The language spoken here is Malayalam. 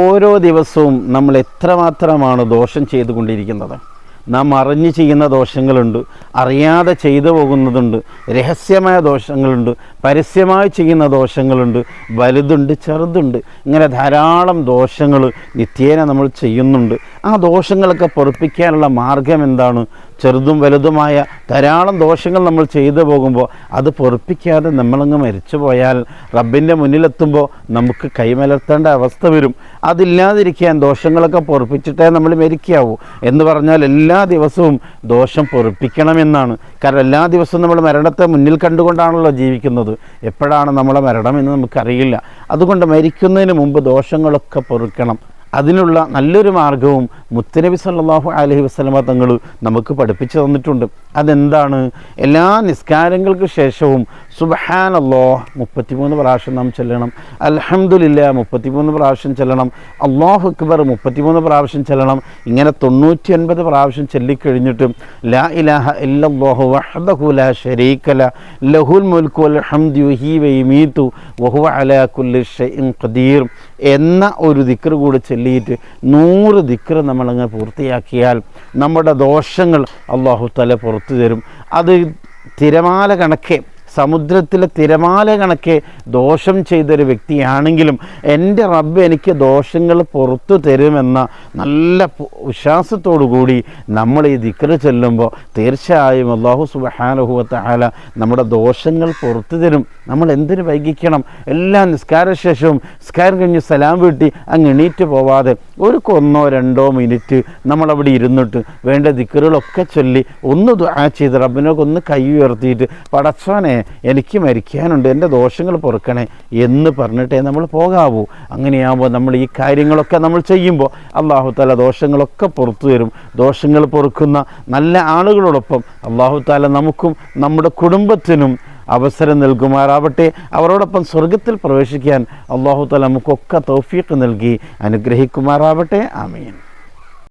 ഓരോ ദിവസവും നമ്മൾ എത്രമാത്രമാണ് ദോഷം ചെയ്തുകൊണ്ടിരിക്കുന്നത്. നാം അറിഞ്ഞ് ചെയ്യുന്ന ദോഷങ്ങളുണ്ട്, അറിയാതെ ചെയ്തു പോകുന്നതുണ്ട്, രഹസ്യമായ ദോഷങ്ങളുണ്ട്, പരസ്യമായി ചെയ്യുന്ന ദോഷങ്ങളുണ്ട്, വലുതുണ്ട്, ചെറുതുണ്ട്. ഇങ്ങനെ ധാരാളം ദോഷങ്ങൾ നിത്യേന നമ്മൾ ചെയ്യുന്നുണ്ട്. ആ ദോഷങ്ങളൊക്കെ പൊറുപ്പിക്കാനുള്ള മാർഗം എന്താണ്? ചെറുതും വലുതുമായ ധാരാളം ദോഷങ്ങൾ നമ്മൾ ചെയ്തു പോകുമ്പോൾ അത് പൊറുപ്പിക്കാതെ നമ്മളങ്ങ് മരിച്ചു പോയാൽ റബ്ബിൻ്റെ മുന്നിലെത്തുമ്പോൾ നമുക്ക് കൈമലർത്തേണ്ട അവസ്ഥ വരും. അതില്ലാതിരിക്കാൻ ദോഷങ്ങളൊക്കെ പൊറുപ്പിച്ചിട്ടേ നമ്മൾ മരിക്കാവൂ എന്ന് പറഞ്ഞാൽ എല്ലാ ദിവസവും ദോഷം പൊറുപ്പിക്കണമെന്നാണ്. കാരണം എല്ലാ ദിവസവും നമ്മൾ മരണത്തെ മുന്നിൽ കണ്ടുകൊണ്ടാണല്ലോ ജീവിക്കുന്നത്. എപ്പോഴാണ് നമ്മളെ മരണം എന്ന് നമുക്കറിയില്ല. അതുകൊണ്ട് മരിക്കുന്നതിന് മുമ്പ് ദോഷങ്ങളൊക്കെ പൊറുക്കണം. അതിനുള്ള നല്ലൊരു മാർഗവും മുത്തുനബി സല്ലല്ലാഹു അലൈഹി വസല്ലമ തങ്ങൾ നമുക്ക് പഠിപ്പിച്ചു തന്നിട്ടുണ്ട്. അതെന്താണ്? എല്ലാ നിസ്കാരങ്ങൾക്ക് ശേഷവും സുബ്ഹാനല്ലാഹ് 33 പ്രാവശ്യം നാം ചൊല്ലണം, അൽഹംദുലില്ലാഹ് 33 പ്രാവശ്യം ചൊല്ലണം, അല്ലാഹു അക്ബർ 33 പ്രാവശ്യം ചൊല്ലണം. ഇങ്ങനെ 99 പ്രാവശ്യം ചൊല്ലിക്കഴിഞ്ഞിട്ട് ലാ ഇലാഹ ഇല്ലല്ലാഹു വഹ്ദഹു ലാ ശരീക ലഹുൽ മുൽക്കു വൽ ഹംദു യുഹ്യി വയുമീതു വഹുവ അലാ കുല്ലി ഷൈഇൻ ഖദീർ എന്ന ഒരു ദിക്ർ കൂടി ചൊല്ലിയിട്ട് 100 ദിക്ർ നമ്മളങ്ങ് പൂർത്തിയാക്കിയാൽ നമ്മുടെ ദോഷങ്ങൾ അല്ലാഹു തആല പുറത്തു തരും. അത് തിരമാല കണക്കെ, സമുദ്രത്തിലെ തിരമാല കണക്കെ ദോഷം ചെയ്തൊരു വ്യക്തിയാണെങ്കിലും എൻ്റെ റബ്ബ് എനിക്ക് ദോഷങ്ങൾ പുറത്തു തരുമെന്ന നല്ല വിശ്വാസത്തോടു കൂടി നമ്മൾ ഈ ദിക്ർ ചൊല്ലുമ്പോൾ തീർച്ചയായും അല്ലാഹു സുബ്ഹാനഹു വ തആല നമ്മുടെ ദോഷങ്ങൾ പുറത്തു തരും. നമ്മൾ എന്തിനു വൈകിക്കണം? എല്ലാ നിസ്കാരശേഷവും നിസ്കാരം കഴിഞ്ഞ് സലാം വീട്ടി അങ്ങ് എണീറ്റ് പോവാതെ ഒരു 1-2 മിനിറ്റ് നമ്മളവിടെ ഇരുന്നിട്ട് വേണ്ട ദിക്റുകളൊക്കെ ചൊല്ലി ഒന്ന് ദുആ ചെയ്ത് റബ്ബിനൊക്കെ ഒന്ന് കൈ ഉയർത്തിയിട്ട് പടച്ചോനെ എനിക്ക് മരിക്കാനുണ്ട്, എൻ്റെ ദോഷങ്ങൾ പൊറുക്കണേ എന്ന് പറഞ്ഞിട്ടേ നമ്മൾ പോകാവൂ. അങ്ങനെയാകുമ്പോൾ നമ്മൾ ഈ കാര്യങ്ങളൊക്കെ നമ്മൾ ചെയ്യുമ്പോൾ അല്ലാഹു തആല ദോഷങ്ങളൊക്കെ പുറത്തു തരും. ദോഷങ്ങൾ പൊറുക്കുന്ന നല്ല ആളുകളോടൊപ്പം അല്ലാഹു തആല നമുക്കും നമ്മുടെ കുടുംബത്തിനും അവസരം നൽകുമാറാവട്ടെ. അവരോടൊപ്പം സ്വർഗത്തിൽ പ്രവേശിക്കാൻ അല്ലാഹു തആല നമുക്കൊക്കെ തൗഫീഖ് നൽകി അനുഗ്രഹിക്കുമാറാവട്ടെ. ആമീൻ.